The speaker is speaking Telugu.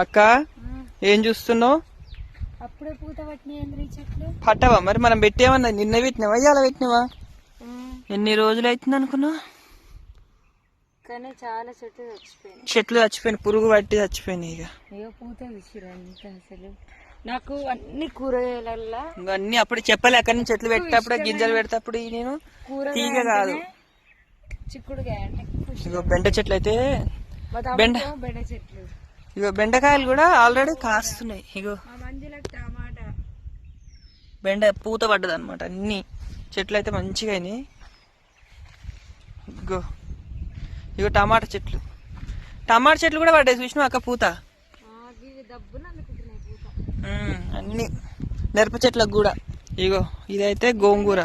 అక్క ఏం చూస్తున్నావు? అప్పుడే పూత పట్టినాయి చెట్లు. పట్టవా మరి? మనం పెట్టేమన్నా నిన్న పెట్టినావా ఇవాళ పెట్టినావా? ఎన్ని రోజులు అవుతుంది అనుకున్నావు? కానీ చాలా చెట్లు చచ్చిపోయినాయి, పురుగు పట్టి చచ్చిపోయినాయి. ఇక పూత విసిరంత అసలు నాకు అన్ని కూరగాయలల్లా అన్ని అప్పుడు చెప్పలేక చెట్లు పెట్టేటప్పుడు గింజలు పెడేటప్పుడు నేను తీగ కాదు చిక్కుడుకాయ అంటే ఇగో బెండ చెట్లు అయితే బెండ చెట్లు. ఇగో బెండకాయలు కూడా ఆల్రెడీ కాస్తున్నాయి. ఇగో టమాటా బెండ పూత పడ్డది అనమాట. అన్ని చెట్లు అయితే మంచిగా అయినాయి. ఇగో ఇగో టమాటా చెట్లు కూడా పడ్డాయి చూసినా అక్క పూత. అన్ని మిరప చెట్లకు కూడా. ఇగో ఇదైతే గోంగూర.